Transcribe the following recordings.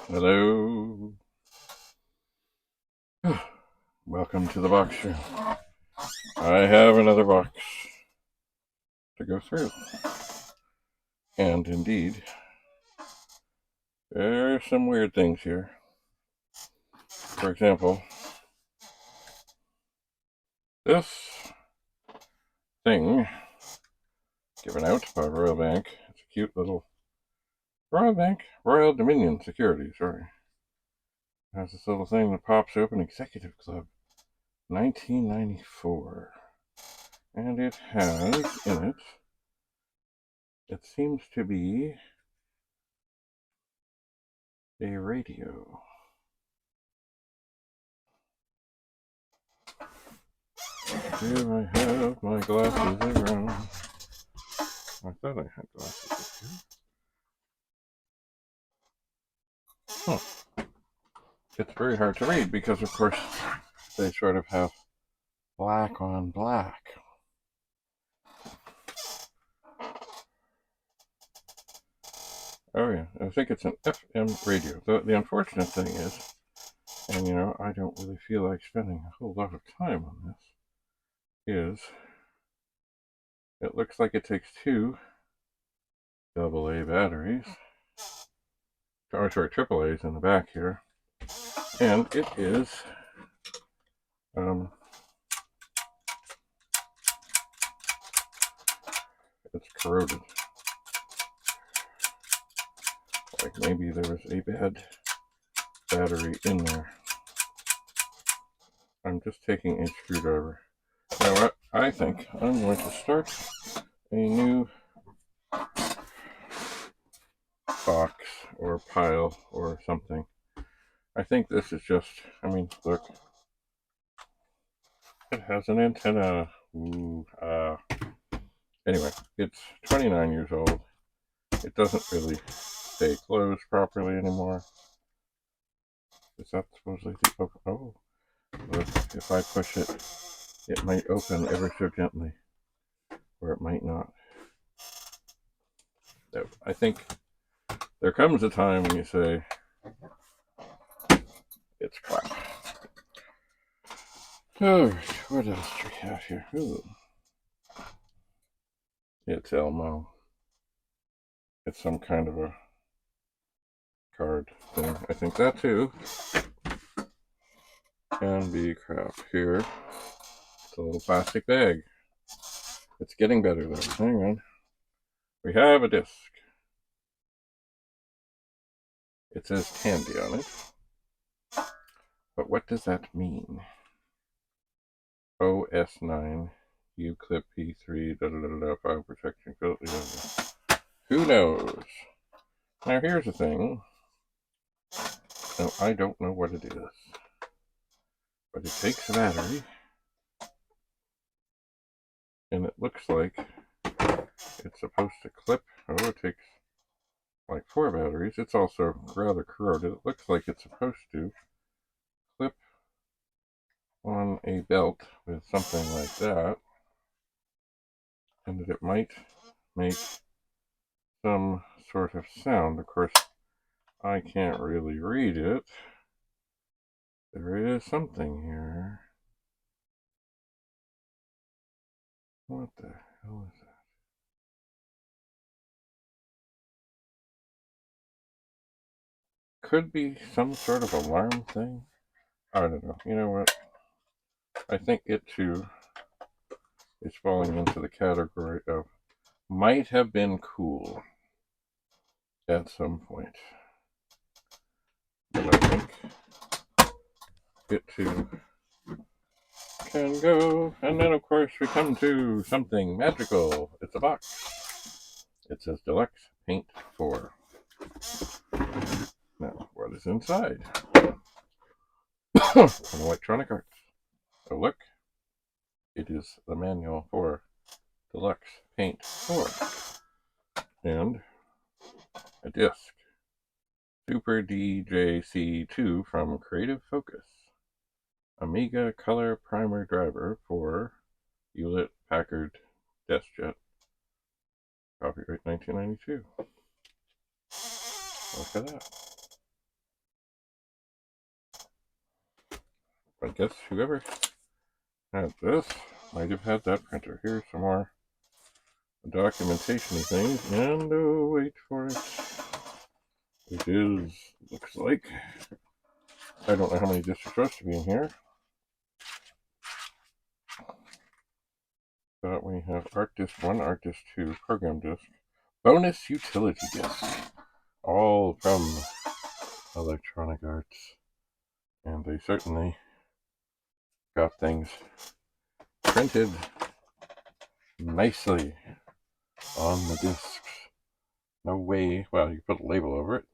Hello. Welcome to the box room. I have another box to go through. And indeed, there are some weird things here. For example, this thing given out by Royal Bank. It's a cute little Royal Dominion Security, sorry. It has this little thing that pops open, Executive Club, 1994. And it has in it seems to be a radio. Do I have my glasses around? I thought I had glasses here. Huh. It's very hard to read because, of course, they sort of have black on black. Oh yeah, I think it's an FM radio. The unfortunate thing is, and I don't really feel like spending a whole lot of time on this, is it looks like it takes two AA batteries, or sorry, AAAs in the back here, and it is it's corroded. Like maybe there was a bad battery in there. I'm just taking a screwdriver. Now I think I'm going to start a new box or pile or something. I think this is just, look. It has an antenna. Ooh, anyway, it's 29 years old. It doesn't really stay closed properly anymore. Is that supposedly open? Oh, look, if I push it, it might open ever so gently, or it might not. I think there comes a time when you say, it's crap. Alright, what else do we have here? Ooh. It's Elmo. It's some kind of a card thing. I think that too can be crap. Here, it's a little plastic bag. It's getting better though. Hang on. We have a disc. It says Tandy on it. But what does that mean? OS9, U-clip P3, file protection, who knows? Now here's the thing. Now I don't know what it is. But it takes a battery. And it looks like it's supposed to clip. Oh, it takes like 4 batteries. It's also rather corroded. It looks like it's supposed to clip on a belt with something like that. And that it might make some sort of sound. Of course, I can't really read it. There is something here. What the hell is that? Could be some sort of alarm thing. I don't know. You know what? I think it too is falling into the category of might have been cool at some point. But I think it too can go. And then, of course, we come to something magical. It's a box. It says Deluxe Paint 4. Now, what is inside? An Electronic Arts. Oh, look. It is the manual for Deluxe Paint 4. And a disc. Super DJC2 from Creative Focus. Amiga Color Primer Driver for Hewlett Packard DeskJet. Copyright 1992. Look at that. I guess whoever had this might have had that printer. Here's some more documentation things, and oh, wait for it. It is, looks like, I don't know how many discs are supposed to be in here, but we have Art Disk 1, Art Disk 2, Program Disk, Bonus Utility Disk, all from Electronic Arts, and they certainly got things printed nicely on the discs. No way, well, you put a label over it,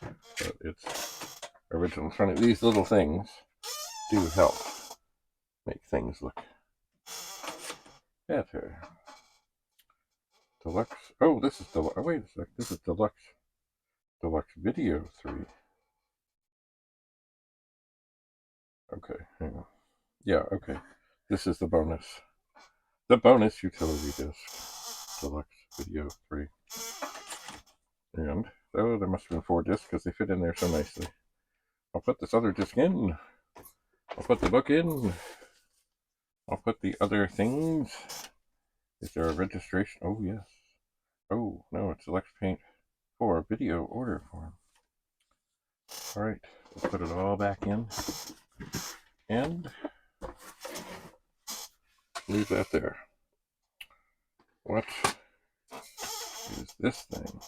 but it's original. These little things do help make things look better. Deluxe, oh, this is Deluxe, oh, wait a sec, this is Deluxe Video 3. Okay, hang on. Yeah, okay. This is the bonus utility disc, Deluxe Video 3. And, oh, there must have been 4 discs because they fit in there so nicely. I'll put this other disc in. I'll put the book in. I'll put the other things. Is there a registration? Oh, yes. Oh, no, it's Select Paint 4 video order form. Alright, we'll put it all back in. And leave that there. What is this thing?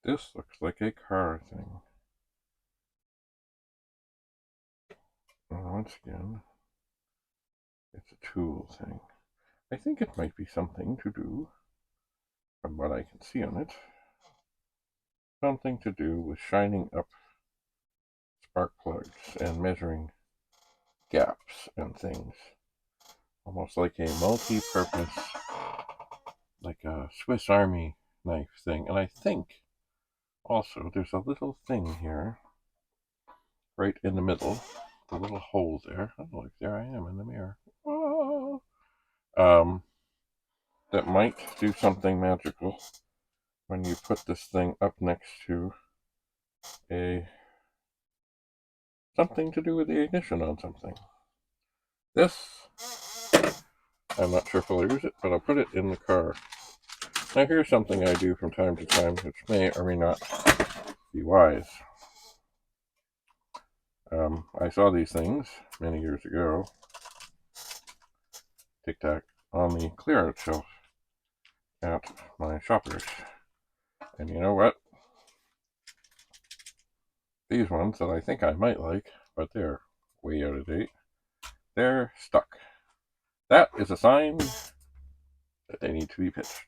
This looks like a car thing. Once again, it's a tool thing. I think it might be something to do, from what I can see on it, something to do with shining up spark plugs and measuring gaps and things. Almost like a multi-purpose, like a Swiss Army knife thing. And I think also there's a little thing here, right in the middle, the little hole there. Oh, look, there I am in the mirror. Oh. That might do something magical when you put this thing up next to something to do with the ignition on something. This, I'm not sure if I'll use it, but I'll put it in the car. Now here's something I do from time to time, which may or may not be wise. I saw these things many years ago, Tic-Tac, on the clear-out shelf at my Shoppers. And you know what? These ones that I think I might like, but they're way out of date, they're stuck. That is a sign that they need to be pitched.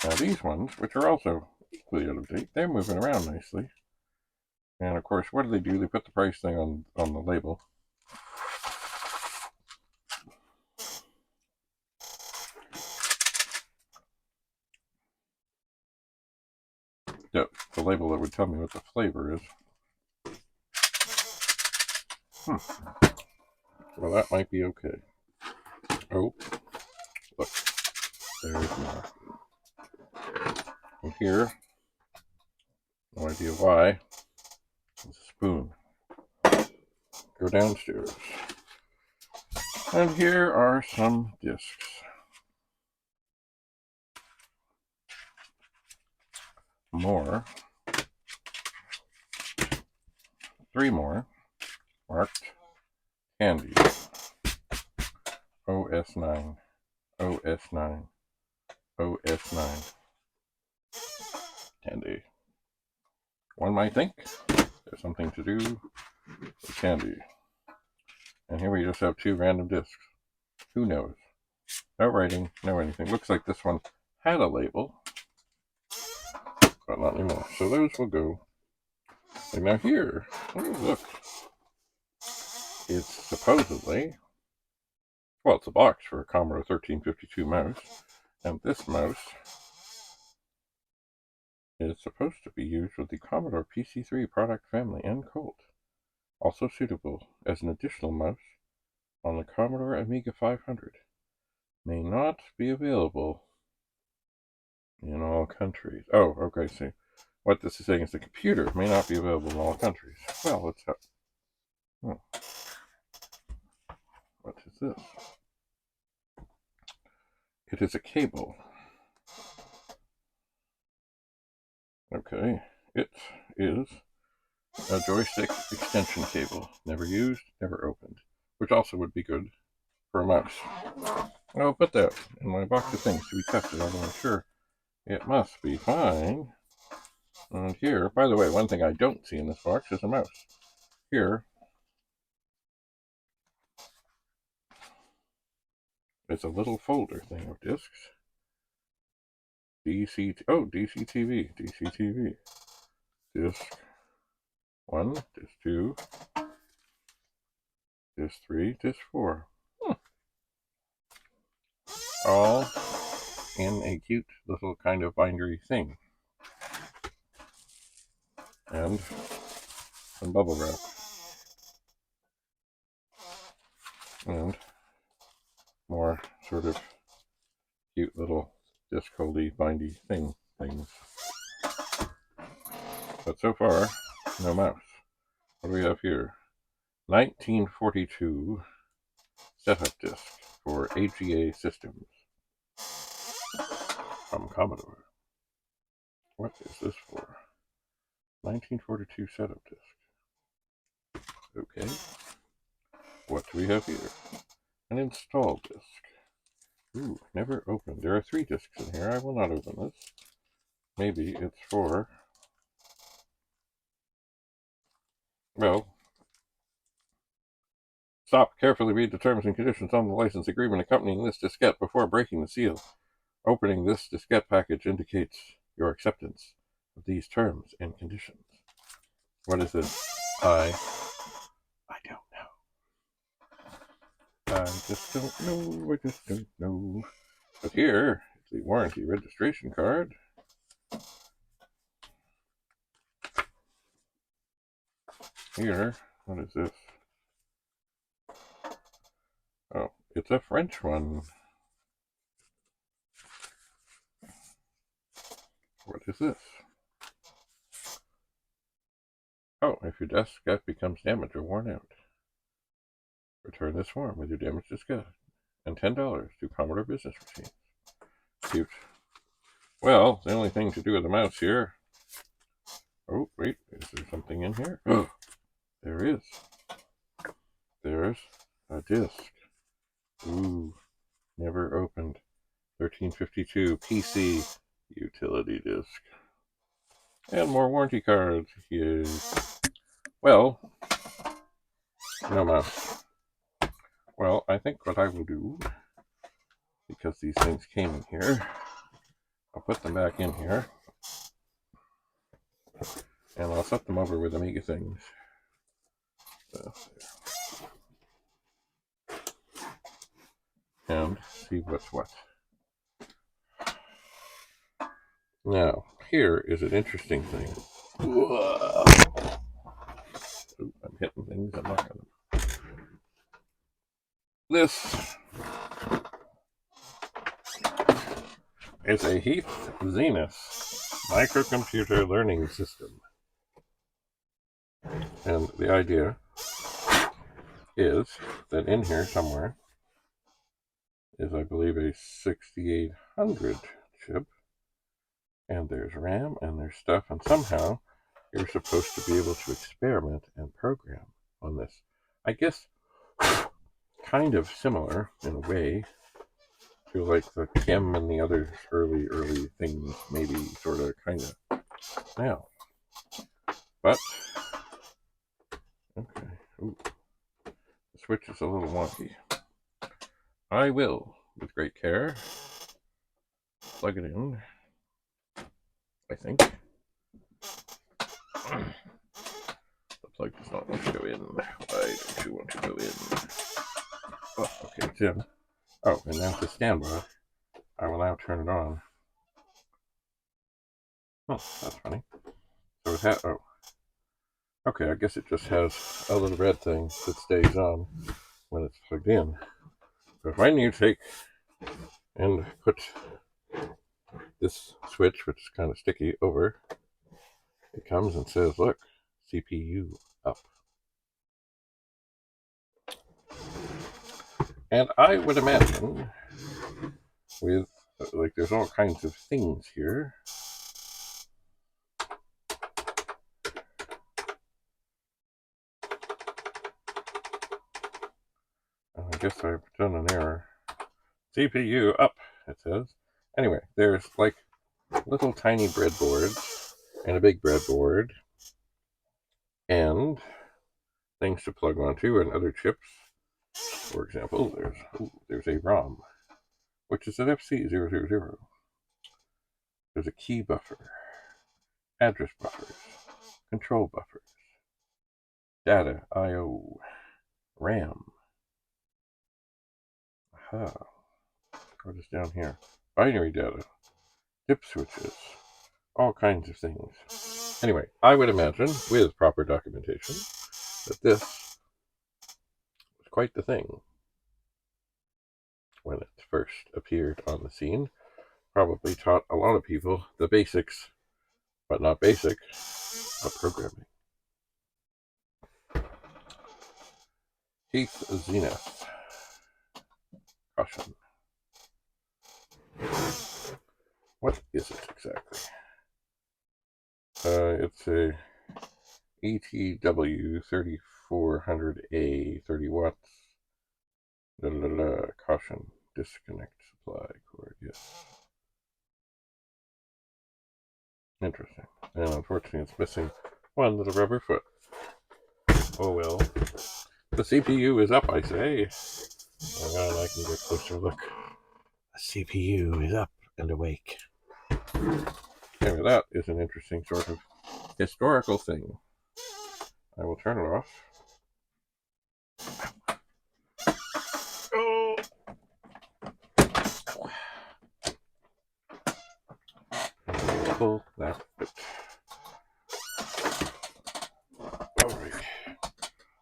Now these ones, which are also equally out of date, they're moving around nicely. And of course, what do? They put the price thing on the label. Yep, the label that would tell me what the flavor is. Well, that might be okay. Oh, look, there's more. And here, no idea why, it's a spoon. Go downstairs. And here are some discs. More. 3 more marked candy. OS9, OS9, OS9. Candy. One might think there's something to do with candy. And here we just have 2 random discs. Who knows? No writing, no anything. Looks like this one had a label, but not anymore. So those will go. And now here, oh look, it's supposedly, well, it's a box for a Commodore 1352 mouse, and this mouse is supposed to be used with the Commodore PC3 product family and Colt. Also suitable as an additional mouse on the Commodore Amiga 500. May not be available in all countries. Oh, okay, see. what this is saying is the computer may not be available in all countries. Well, let's have... Oh. What is this? It is a cable. Okay, it is a joystick extension cable. Never used, never opened. Which also would be good for a mouse. I'll put that in my box of things to be tested, although I'm sure it must be fine. And here, by the way, one thing I don't see in this box is a mouse. Here is a little folder thing of discs. DCTV. Disc 1, disc 2, disc 3, disc 4. All in a cute little kind of bindery thing. And some bubble wrap. And more sort of cute little disc holdy bindy things. But so far, no mouse. What do we have here? 1942 setup disc for AGA systems from Commodore. What is this for? 1942 setup disc. Okay. What do we have here? An install disc. Ooh, never opened. There are 3 discs in here. I will not open this. Maybe it's for... Well, stop. Carefully read the terms and conditions on the license agreement accompanying this diskette before breaking the seal. Opening this diskette package indicates your acceptance of these terms and conditions. What is this? I don't know. I just don't know. I just don't know. But here is the warranty registration card. Here, what is this? Oh, it's a French one. What is this? Oh, if your diskette becomes damaged or worn out, return this form with your damaged diskette and $10 to Commodore Business Machines. Cute. Well, the only thing to do with the mouse here... Oh, wait, is there something in here? Oh, there is. There's a disc. Ooh, never opened. 1352 PC utility disc. And more warranty cards. Yay. Well, no mouse. Well, I think what I will do, because these things came in here, I'll put them back in here. And I'll set them over with Amiga things. And see what's what. Now, here is an interesting thing. Whoa. Ooh, I'm hitting things. I'm not gonna. This is a Heath Zenith microcomputer learning system. And the idea is that in here somewhere is, I believe, a 6800 chip. And there's RAM and there's stuff. And somehow you're supposed to be able to experiment and program on this. I guess kind of similar in a way to like the Chem and the other early things, maybe sort of kind of now. But okay, ooh, the switch is a little wonky. I will, with great care, plug it in. I think the plug does not want to go in. Why don't you want to go in? Oh, okay, it's in. Oh, and now to standby. I will now turn it on. Oh, that's funny. So it has, oh. Okay, I guess it just has a little red thing that stays on when it's plugged in. But when you take and put this switch, which is kind of sticky, over, it comes and says, look, CPU up. And I would imagine with, like, there's all kinds of things here. I guess I've done an error. CPU up, it says. Anyway, there's like little tiny breadboards and a big breadboard and things to plug onto and other chips. For example, there's a ROM, which is an FC000. There's a key buffer, address buffers, control buffers, data, I/O, RAM. Aha. What is down here? Binary data, dip switches, all kinds of things. Anyway, I would imagine, with proper documentation, that this was quite the thing when it first appeared on the scene. Probably taught a lot of people the basics, but not basic, of programming. Heath Zenith. Caution. What is it exactly? It's a ETW 3400A 30 watts. Caution. Disconnect supply cord. Yes. Interesting. And unfortunately, it's missing one little rubber foot. Oh well. The CPU is up, I say. Hang on, I can get a closer look. The CPU is up and awake. Anyway, that is an interesting sort of historical thing. I will turn it off. Oh. Pull that bit. Alright.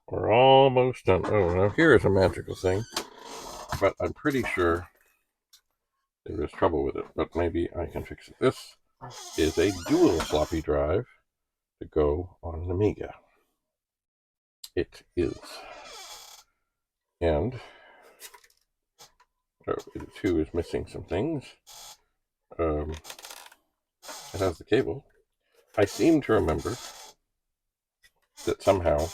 We're almost done. Oh, now here is a magical thing. But I'm pretty sure there is trouble with it. But maybe I can fix it. This is a dual floppy drive to go on an Amiga. It is. And it too is missing some things. It has the cable. I seem to remember that somehow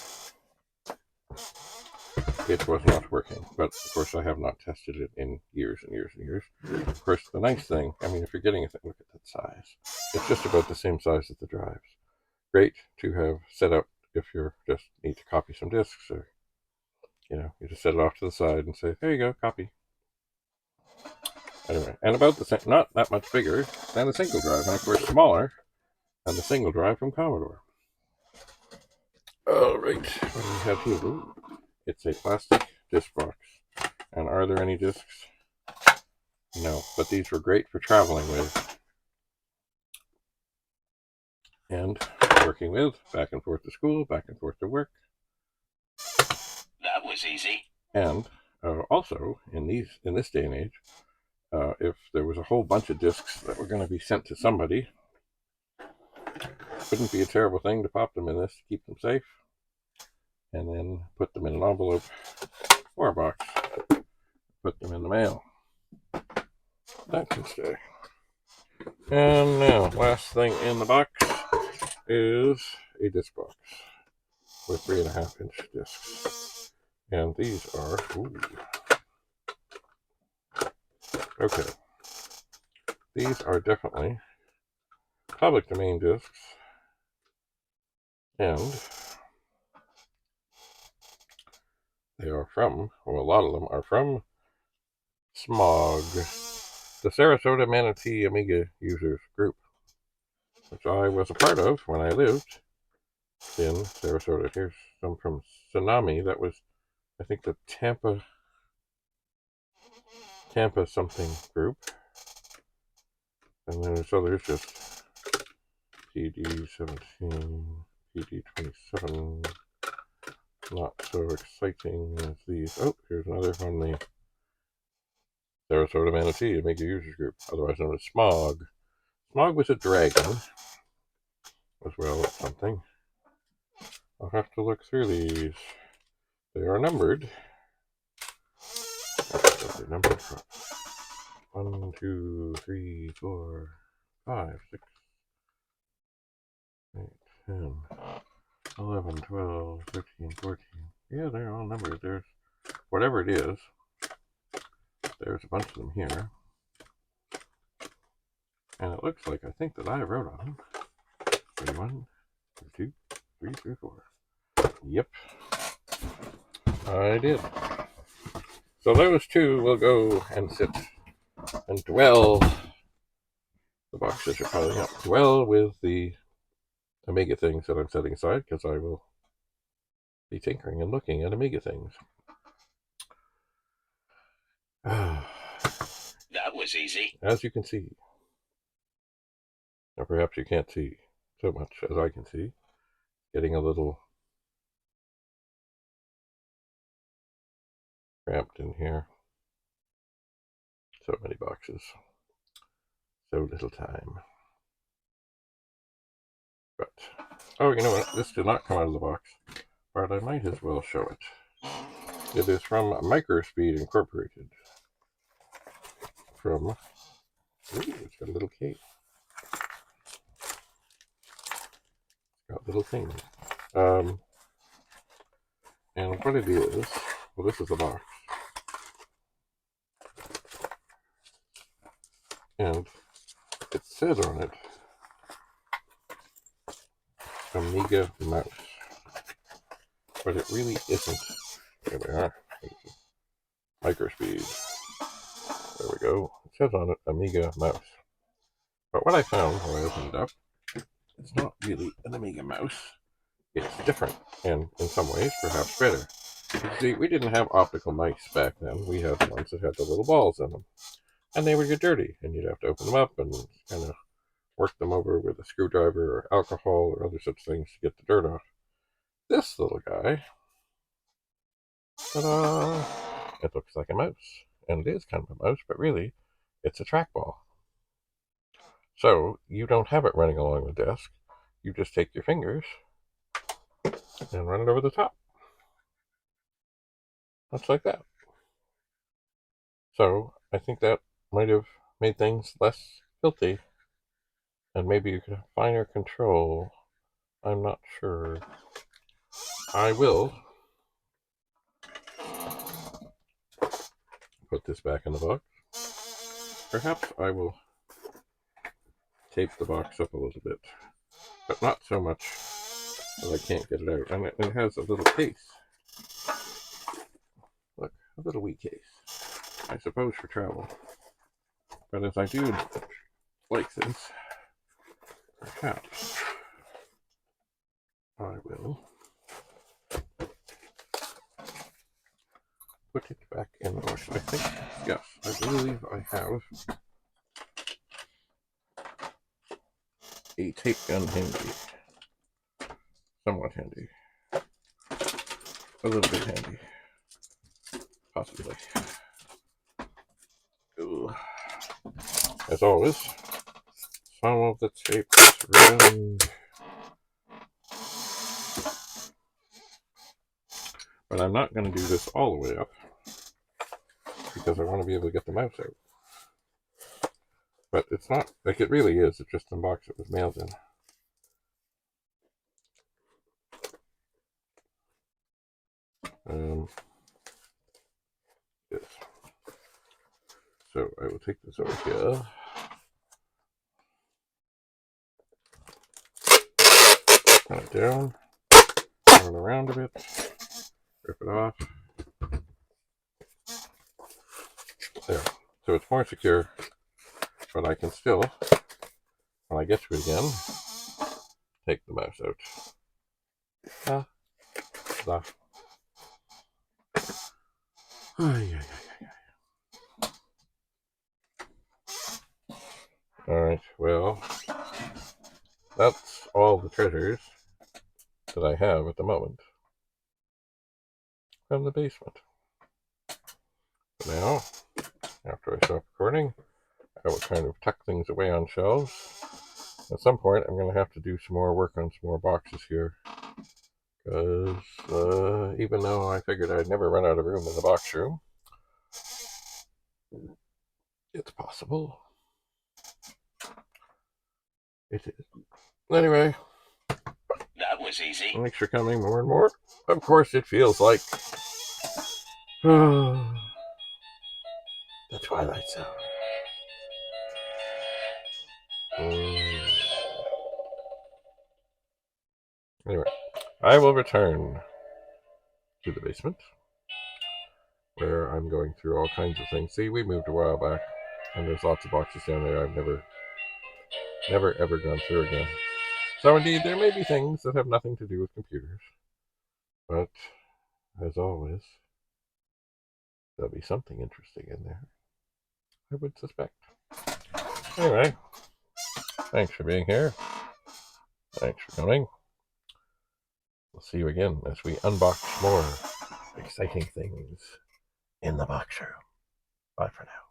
it was not working, but of course I have not tested it in years and years and years. Of course, the nice thing, I mean, if you're getting a thing, look at that size. It's just about the same size as the drives. Great to have set up if you just need to copy some discs, or you just set it off to the side and say, there you go, copy. Anyway, and about the same, not that much bigger than a single drive, and of course smaller than the single drive from Commodore. All right, what do we have here? Ooh, it's a plastic disc box. And are there any discs? No, but these were great for traveling with and working with, back and forth to school, back and forth to work. That was easy. And also, in this day and age, if there was a whole bunch of discs that were going to be sent to somebody, it wouldn't be a terrible thing to pop them in this to keep them safe, and then put them in an envelope or a box, put them in the mail. That can stay. And now, last thing in the box is a disc box with 3.5-inch discs. And these are, okay. These are definitely public domain discs. And they are from, well, a lot of them are from SMOG, the Sarasota Manatee Amiga Users Group, which I was a part of when I lived in Sarasota. Here's some from Tsunami. That was, I think, the Tampa something group. And then there's others, just PD17, PD27. Not so exciting as these. Oh, here's another from the Sarasota Manatee Amiga Users Group, otherwise known as SMOG. SMOG was a dragon, as well as something. I'll have to look through these. They are numbered. They're numbered from 1, 2, 3, 4, 5, 6, 8, 10, 11, 12, 13, 14. Yeah, they're all numbered. There's whatever it is. There's a bunch of them here. And it looks like I think that I wrote on them. 1, 2, 3, 4. Yep, I did. So those two will go and sit and dwell. The boxes are piling up. Dwell with the Amiga things that I'm setting aside, because I will be tinkering and looking at Amiga things. That was easy. As you can see. Or perhaps you can't see so much as I can see. Getting a little cramped in here. So many boxes. So little time. But, oh, you know what? This did not come out of the box, but I might as well show it. It is from Microspeed Incorporated. From, ooh, it's got a little case. It's got little things. And what it is, well, this is the box. And it says on it, Amiga mouse. But it really isn't. Here we are. Microspeed. There we go. It says on it, Amiga mouse. But what I found when I opened it up, it's not really an Amiga mouse. It's different, and in some ways, perhaps better. You see, we didn't have optical mice back then. We had ones that had the little balls in them. And they would get dirty, and you'd have to open them up and kind of work them over with a screwdriver or alcohol or other such things to get the dirt off. This little guy, ta-da! It looks like a mouse, and it is kind of a mouse, but really, it's a trackball. So, you don't have it running along the desk. You just take your fingers and run it over the top. Just like that. So, I think that might have made things less filthy, and maybe you could have finer control. I'm not sure. I will put this back in the box. Perhaps I will tape the box up a little bit, but not so much that I can't get it out. And it has a little case. Look, a little wee case. I suppose for travel. But as I do like this, perhaps I will put it back in the box. I think, yes, I believe I have a tape gun handy. Somewhat handy. A little bit handy. Possibly. Ooh. As always, some of the tape is ruined. But I'm not going to do this all the way up, because I want to be able to get the mouse out. But it's not, like it really is, it's just the box it was mailed in. Yes. So I will take this over here. Turn it down. Turn it around a bit. Rip it off. There. So it's more secure, but I can still, when I get to it again, take the mouse out. Alright, well, that's all the treasures that I have at the moment from the basement. Now, after I stop recording, I will kind of tuck things away on shelves At some point, I'm going to have to do some more work on some more boxes here. Because even though I figured I'd never run out of room in the box room, it's possible. It is. Anyway. That was easy. Thanks for coming more and more. Of course, it feels like the Twilight Zone. Anyway, I will return to the basement, where I'm going through all kinds of things. See, we moved a while back, and there's lots of boxes down there I've never ever gone through again. So indeed, there may be things that have nothing to do with computers, but as always, there'll be something interesting in there, I would suspect. Anyway, thanks for being here. Thanks for coming. We'll see you again as we unbox more exciting things in the box room. Bye for now.